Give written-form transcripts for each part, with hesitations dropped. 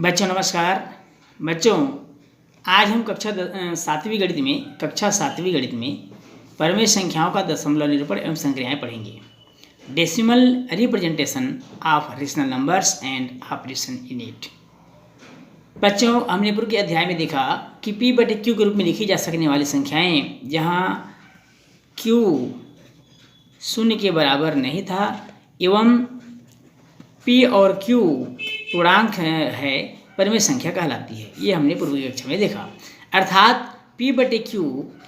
बच्चों नमस्कार। बच्चों आज हम कक्षा सातवीं गणित में परमेय संख्याओं का दशमलव निरूपण एवं संक्रियाएं पढ़ेंगे। Decimal representation of rational numbers and operation in it. बच्चों हमने पूर्व के अध्याय में देखा कि P/Q के रूप में लिखी जा सकने वाली संख्याएं जहां Q शून्य के बराबर नहीं था एवं P और Q पूर्णांक है परिमेय संख्या कहलाती है। ये हमने पूर्व की कक्षा में देखा। अर्थात P/Q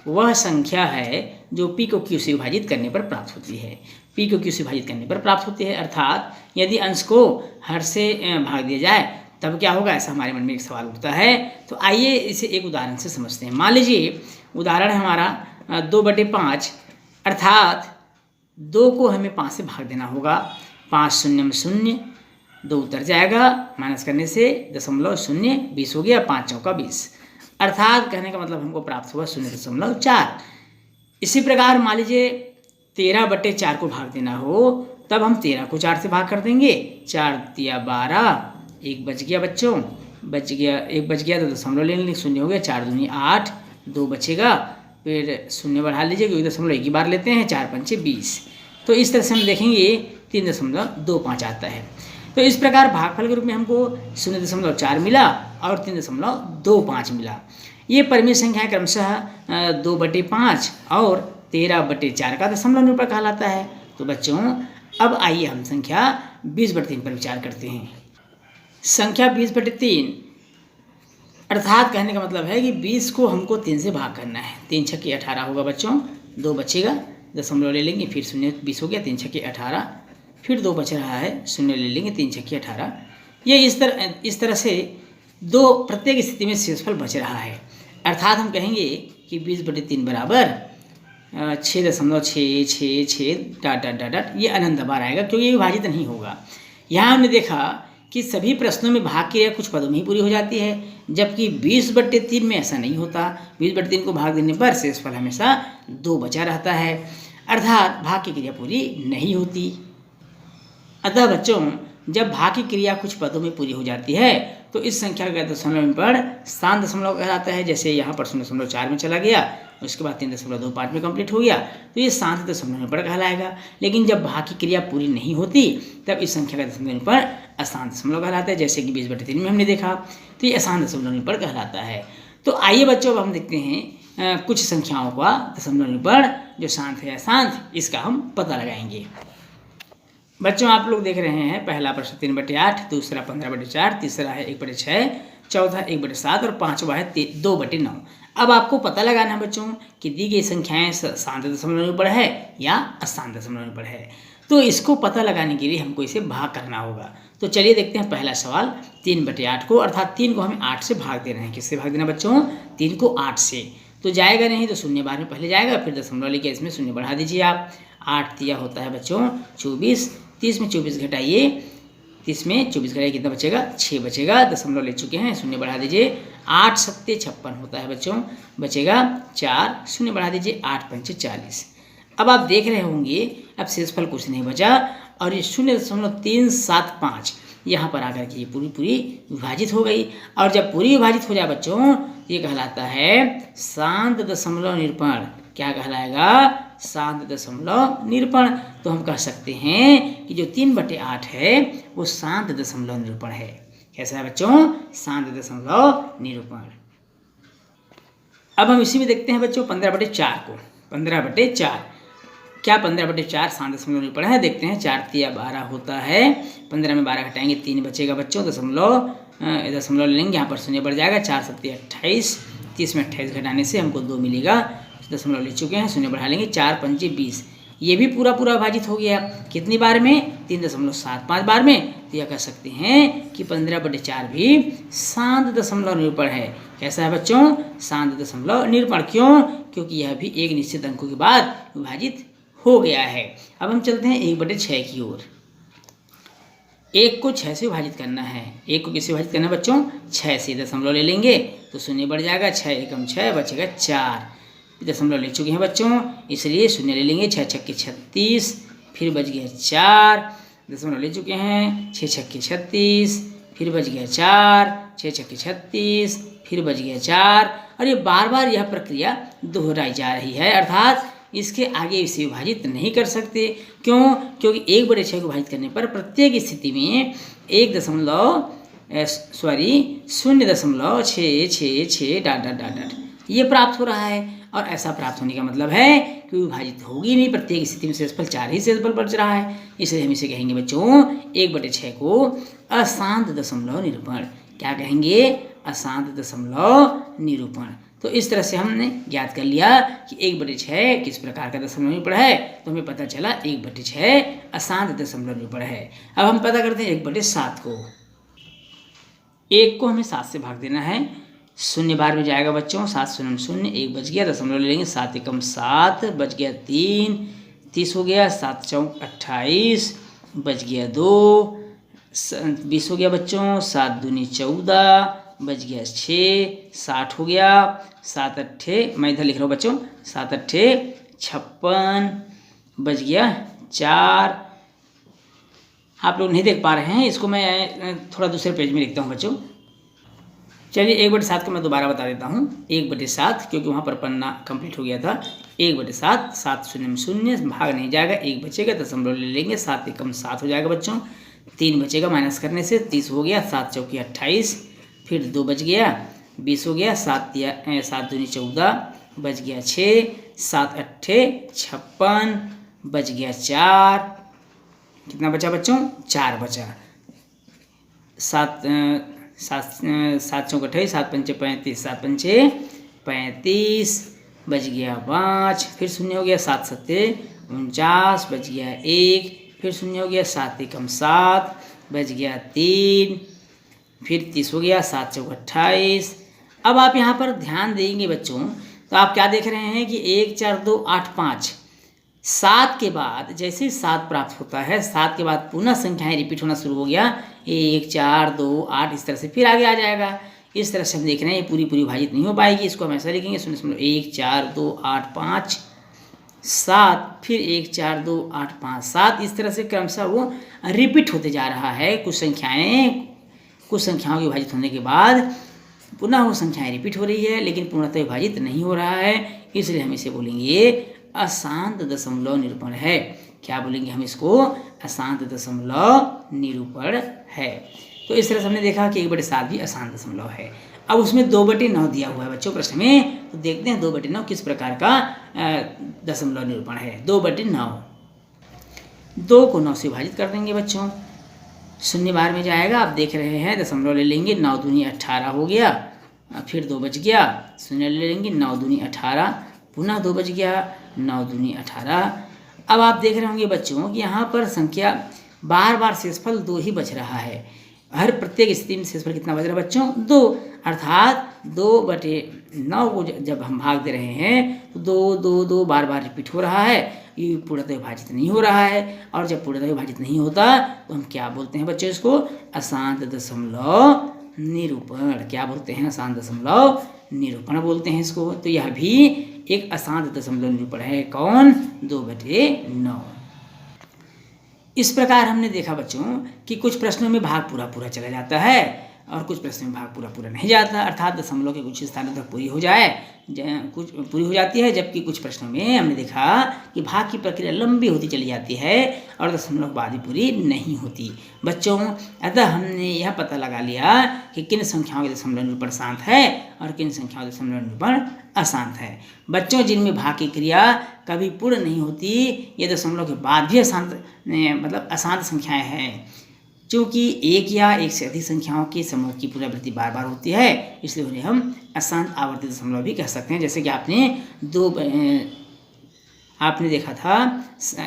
वह संख्या है जो P को Q से विभाजित करने पर प्राप्त होती है। P को Q से विभाजित करने पर प्राप्त होती है। अर्थात यदि अंश को हर से भाग दिया जाए तब क्या होगा, ऐसा हमारे मन में एक सवाल उठता है। तो आइए इसे एक उदाहरण से समझते हैं। मान लीजिए उदाहरण है हमारा 2/5, अर्थात 2 को हमें 5 से भाग देना होगा। 5 शून्य में शून्य, 2 उतर जाएगा, माइनस करने से 0.0 20 हो गया, 5 चौका 20। अर्थात कहने का मतलब हमको प्राप्त हुआ 0.4। इसी प्रकार मान लीजिए 13/4 को भाग देना हो तब हम 13 को 4 से भाग कर देंगे। 4 तिया 12, 1 बच गया बच्चों, एक बच गया तो दशमलव ले लेंगे, 0 हो गया। 4 दूनी 8, 2 बचेगा, फिर 0 बढ़ा लीजिए क्योंकि दशमलव एक ही बार लेते हैं। 4 पंचे 20। तो इस तरह से हम देखेंगे 3.25 आता है। तो इस प्रकार भागफल के रूप में हमको 0.4 मिला और 3.25 मिला। ये परिमेय संख्या क्रमशः 2/5 और 13/4 का दशमलव निरूपण कहलाता है। तो बच्चों अब आइए हम संख्या 20/3 पर विचार करते हैं। संख्या 20/3 अर्थात कहने का मतलब है कि 20 को हमको 3 से भाग करना है। 3 छक्के 18 होगा बच्चों, 2 बचेगा, दशमलव ले लेंगे, फिर 0 20 हो गया, 3 छक्के 18, फिर 2 बच रहा है, 0 ले लेंगे, 3 छक्के 18। ये इस तरह से 2 प्रत्येक स्थिति में शेषफल बच रहा है। अर्थात हम कहेंगे कि 20/3 बराबर 6.666 ये अनंत बार आएगा क्योंकि ये विभाजित नहीं होगा। यहाँ हमने देखा कि सभी प्रश्नों में भाग क्रिया कुछ पदों में ही पूरी हो जाती है, जबकि 20/3 में ऐसा नहीं होता। 20/3 को भाग देने पर शेषफल हमेशा 2 बचा रहता है, अर्थात भाग की क्रिया पूरी नहीं होती। अतः बच्चों जब भाग की क्रिया कुछ पदों में पूरी हो जाती है तो इस संख्या का दशमलव निरूपण शांत दशमलव कहलाता है। जैसे यहाँ पर 0.4 में चला गया, उसके बाद 3.25 में कंप्लीट हो गया, तो ये शांत दशमलव निरूपण कहलाएगा। लेकिन जब भाग की क्रिया पूरी नहीं होती तब इस संख्या का दशमलव निरूपण अशांत दशमलव कहलाता है। जैसे कि 20/3 में हमने देखा, तो ये अशांत दशमलव निरूपण कहलाता है। तो आइए बच्चों अब हम देखते हैं कुछ संख्याओं का दशमलव निरूपण जो शांत है अशांत, इसका हम पता लगाएंगे। बच्चों आप लोग देख रहे हैं पहला प्रश्न 3/8, दूसरा 15/4, तीसरा है 1/6, चौथा 1/7 और पांचवा है 2/9। अब आपको पता लगाना है बच्चों कि दी गई संख्याएं शांत दशमलव निरूपण है या अशांत दशमलव निरूपण है। तो इसको पता लगाने के लिए हमको इसे भाग करना होगा। तो चलिए देखते हैं पहला सवाल 3/8 को, अर्थात 3 को हमें 8 से भाग दे रहे हैं। किससे भाग देना बच्चों? 3 को 8 से। तो जाएगा नहीं तो 0 बार में पहले जाएगा, फिर दशमलव लेके इसमें 0 बढ़ा दीजिए आप। 8 तिया होता है बच्चों 24, 30 में 24 घटाइए, 30 में 24 घटाइए कितना बचेगा? 6 बचेगा, दशमलव ले चुके हैं, 0 बढ़ा दीजिए। 8 सत्ते 56 होता है बच्चों, बचेगा 4, 0 बढ़ा दीजिए, 8 पंचे 40। अब आप देख रहे होंगे अब शेषफल कुछ नहीं बचा और ये 0.375 यहाँ पर आकर के ये पूरी विभाजित हो गई। और जब पूरी विभाजित हो जाए बच्चों ये कहलाता है शांत दशमलव निरूपण। क्या कहलाएगा? शांत दशमलव निरूपण। तो हम कह सकते हैं कि जो 3/8 है वो शांत दशमलव निरूपण है। कैसा है बच्चों? शांत दशमलव निरूपण। अब हम इसी में देखते हैं बच्चों 15/4 को। 15/4 क्या 15/4 शांत दशमलव निरूपण है? देखते हैं। 4 तिया 12 होता है, 15 में 12 घटाएंगे 3 बचेगा बच्चों, दशमलव लेंगे, यहाँ पर 0 बढ़ जाएगा। 4 सत्ते 28, 30 में 28 घटाने से हमको 2 मिलेगा, दशमलव ले चुके हैं, 0 बढ़ा लेंगे। 4 पंचे 20, ये भी पूरा विभाजित हो गया। कितनी बार में? 3.75 बार में। तो यह कह सकते हैं कि 15/4 भी शांत दशमलव निरूपण है। कैसा है बच्चों? शांत दशमलव निरूपण। क्यों? क्योंकि यह भी एक निश्चित अंकों के बाद विभाजित हो गया है। अब हम चलते हैं 1/6 की ओर। 1 को 6 से विभाजित करना है। 1 को किससे विभाजित करना है बच्चों? 6 से। दशमलव ले लेंगे तो 0 बढ़ जाएगा, 6 एकम 6 बचेगा 4, दशमलव ले चुके हैं बच्चों, इसलिए 0 ले लेंगे। 6 छक्के 36, फिर बच गया 4, दशमलव ले चुके हैं। 6 छक्के 36, फिर बच गया 4, 6 छक्के 36, फिर बच गया 4, और ये बार बार यह प्रक्रिया दोहराई जा रही है, अर्थात इसके आगे इसे विभाजित नहीं कर सकते। क्यों? क्योंकि 1/6 को विभाजित करने पर प्रत्येक स्थिति में 0.666 डॉट डॉट डॉट डॉट ये प्राप्त हो रहा है, और ऐसा प्राप्त होने का मतलब है कि विभाजित होगी नहीं, प्रत्येक स्थिति में शेषफल 4 ही शेषफल बच रहा है। इसलिए हम इसे कहेंगे बच्चों 1/6 को अशांत दशमलव निरूपण। क्या कहेंगे? अशांत दशमलव निरूपण। तो इस तरह से हमने ज्ञात कर लिया कि 1/6 किस प्रकार का दशमलव निरूपण है, तो हमें पता चला 1/6 अशांत दशमलव निरूपण है। अब हम पता करते हैं 1/7 को। 1 को हमें 7 से भाग देना है, 0 बार में जाएगा बच्चों, 7 0 0, 1 बच गया, दशमलव ले लेंगे, 7 एकम 7, बच गया 3, 30 हो गया, 7 चौक 28, बच गया 2, 20 हो गया बच्चों, 7 दूनी 14, बच गया 6, 60 हो गया, 7 अट्ठे, मैं इधर लिख रहा हूँ बच्चों, 7 अट्ठे 56, बच गया 4। आप लोग नहीं देख पा रहे हैं, इसको मैं थोड़ा दूसरे पेज में लिखता हूँ बच्चों। चलिए 1/7 को मैं दोबारा बता देता हूँ। 1/7 क्योंकि वहाँ पर पन्ना कंप्लीट हो गया था। 1/7, 7 0 0, भाग नहीं जाएगा, 1 बचेगा, दशमलव ले लेंगे, 7 एकम 7 हो जाएगा बच्चों, 3 बचेगा माइनस करने से, 30 हो गया, 7 चौकी 28, फिर 2 बच गया, 20 हो गया, 7 दूनी 14, बच गया 6, 7 अट्ठे 56, बच गया 4, कितना बचा बच्चों? 4 बचा, 7 चौक 28, 7 पंचे 35, 7 पंचे 35, बच गया 5, फिर 0 हो गया, 7 सत्ते 49, बच गया 1, फिर 0 हो गया, 7 एकम 7, बच गया 3, फिर 30 हो गया, 7 चौक 28। अब आप यहाँ पर ध्यान देंगे बच्चों, तो आप क्या देख रहे हैं कि 1 4 2 8 5, 7 के बाद जैसे ही 7 प्राप्त होता है, 7 के बाद पुनः संख्याएं रिपीट होना शुरू हो गया, 1 4 2 8, इस तरह से फिर आगे आ जाएगा। इस तरह से हम देख रहे हैं ये पूरी विभाजित नहीं हो पाएगी, इसको हम ऐसा लिखेंगे 0.1 4 2 8 5 7, फिर 1 4 2 8 5 7, इस तरह से क्रमशः वो रिपीट होते जा रहा है। कुछ संख्याओं के विभाजित होने के बाद पुनः वो संख्याएं रिपीट हो रही है, लेकिन पूर्णतः विभाजित नहीं हो रहा है, इसलिए हम इसे बोलेंगे अशांत दशमलव निरूपण है। क्या बोलेंगे हम इसको? अशांत दशमलव निरूपण है। तो इस तरह से हमने देखा कि 1/7 भी अशांत दशमलव है। अब उसमें 2/9 दिया हुआ है बच्चों प्रश्न में, तो देखते हैं 2/9 किस प्रकार का दशमलव निरूपण है। 2/9, 2 को 9 से विभाजित कर देंगे बच्चों, 0 बार में जाएगा, आप देख रहे हैं, दशमलव ले लेंगे, 9 दूनी 18 हो गया, फिर 2 बच गया, 0 ले लेंगे, 9 दूनी 18, पुनः 2 बच गया, 9 दूनी 18। अब आप देख रहे होंगे बच्चों कि यहाँ पर संख्या बार बार शेषफल 2 ही बच रहा है। हर प्रत्येक स्थिति में शेषफल कितना बच रहा है बच्चों? 2, अर्थात 2/9 को जब हम भाग दे रहे हैं तो 2 2 2 बार बार रिपीट हो रहा है, ये पूर्णतः विभाजित नहीं हो रहा है। और जब पूर्णतः विभाजित नहीं होता तो हम क्या बोलते हैं बच्चों? इसको अशांत दशमलव निरूपण। क्या बोलते हैं? अशांत दशमलव निरूपण बोलते हैं इसको। तो यह भी एक अशांत दशमलव निरूपण है। कौन? 2/9। इस प्रकार हमने देखा बच्चों कि कुछ प्रश्नों में भाग पूरा पूरा चला जाता है और कुछ प्रश्नों में भाग पूरा पूरा नहीं जाता, अर्थात दशमलव के कुछ स्थानों तक पूरी हो जाती है, जबकि कुछ प्रश्नों में हमने देखा कि भाग की प्रक्रिया लंबी होती चली जाती है और दशमलव बाद ही पूरी नहीं होती बच्चों। अतः हमने यह पता लगा लिया कि किन संख्याओं के दशमलव निरूपण शांत है और किन संख्याओं के दशमलव निरूपण अशांत है। बच्चों जिनमें भाग की क्रिया कभी पूर्ण नहीं होती, ये दशमलव के बाद भी अशांत संख्याएं हैं। चूँकि एक या एक से अधिक संख्याओं के समूह की पुनरावृत्ति बार बार होती है, इसलिए उन्हें हम अशांत आवर्ती दशमलव भी कह सकते हैं। जैसे कि आपने देखा था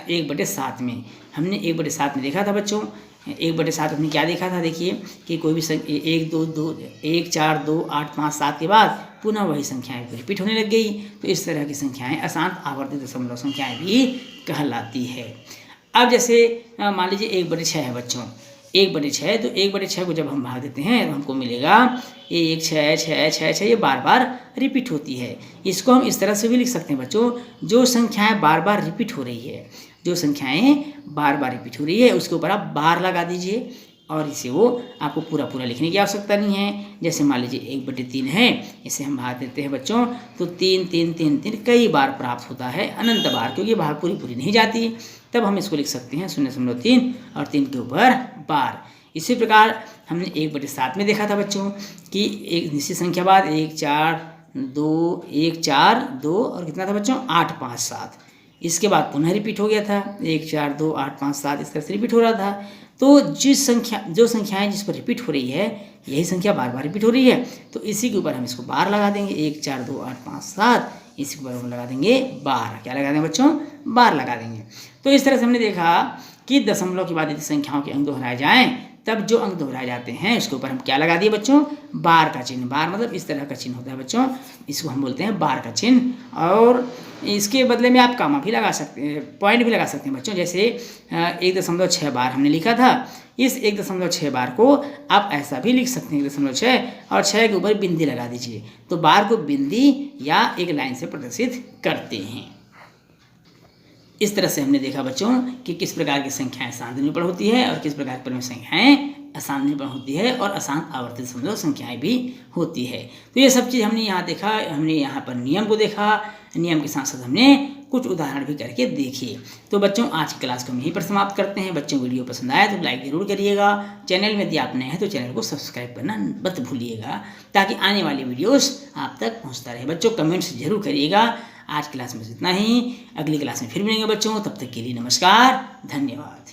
1/7 में, हमने 1/7 में देखा था बच्चों। 1/7 हमने क्या देखा था? देखिए कि कोई भी 1 4 2 8 5 7 के बाद पुनः वही संख्याएं रिपीट होने लग गई, तो इस तरह की संख्याएं अशांत आवर्ती दशमलव संख्याएं भी कहलाती है। अब जैसे मान लीजिए 1/6 है बच्चों, 1/6, तो 1/6 को जब हम भाग देते हैं तो हमको मिलेगा 1 6 6 6 6, ये बार बार रिपीट होती है। इसको हम इस तरह से भी लिख सकते हैं बच्चों, जो संख्याएं बार बार रिपीट हो रही है, जो संख्याएं बार बार रिपीट हो रही है उसके ऊपर आप बार लगा दीजिए और इसे वो आपको पूरा पूरा लिखने की आवश्यकता नहीं है। जैसे मान लीजिए 1/3 है, इसे हम भाग देते हैं बच्चों, तो 3 3 3 3 कई बार प्राप्त होता है, अनंत बार, क्योंकि भाग पूरी पूरी नहीं जाती। तब हम इसको लिख सकते हैं 0.3 और 3 के ऊपर बार। इसी प्रकार हमने 1/7 में देखा था बच्चों कि एक निश्चित संख्या बाद 1 4 2 1 4 2 और कितना था बच्चों 8 5 7। इसके बाद पुनः रिपीट हो गया था 1 4 2 8 5 7, इस तरह से रिपीट हो रहा था। तो जो संख्याएं जिस पर रिपीट हो रही है यही संख्या बार बार रिपीट हो रही है, तो इसी के ऊपर हम इसको बार लगा देंगे। 1 4 2 8 5 7, इसी के ऊपर हम लगा देंगे बार। क्या लगा देंगे बच्चों? बार लगा देंगे। तो इस तरह से हमने देखा कि दशमलव के बाद यदि संख्याओं के अंक दोहराए जाएं तब जो अंक दोहराए जाते हैं उसके ऊपर हम क्या लगा दिए बच्चों? बार का चिन्ह। बार मतलब इस तरह का चिन्ह होता है बच्चों, इसको हम बोलते हैं बार का चिन्ह। और इसके बदले में आप कामा भी लगा सकते हैं, पॉइंट भी लगा सकते हैं बच्चों। जैसे 1.6 बार हमने लिखा था, इस 1.6 बार को आप ऐसा भी लिख सकते हैं 1.6 और 6 के ऊपर बिंदी लगा दीजिए, तो बार को बिंदी या एक लाइन से प्रदर्शित करते हैं। इस तरह से हमने देखा बच्चों कि किस प्रकार की संख्याएं आसान निरूपण होती है और किस प्रकार की परिमेय संख्याएं आसान निरूपण होती है और आसान आवर्ती दशमलव संख्याएं भी होती है। तो ये सब चीज़ हमने यहाँ देखा, हमने यहाँ पर नियम को देखा, नियम के साथ साथ हमने कुछ उदाहरण भी करके देखे। तो बच्चों आज की क्लास को हम यहीं पर समाप्त करते हैं। बच्चों वीडियो पसंद आया तो लाइक ज़रूर करिएगा। चैनल में यदि आप नए हैं तो चैनल को सब्सक्राइब करना मत भूलिएगा, ताकि आने वाली वीडियोस आप तक पहुंचता रहे। बच्चों कमेंट्स जरूर करिएगा। आज क्लास में इतना ही, अगली क्लास में फिर मिलेंगे बच्चों, तब तक के लिए नमस्कार, धन्यवाद।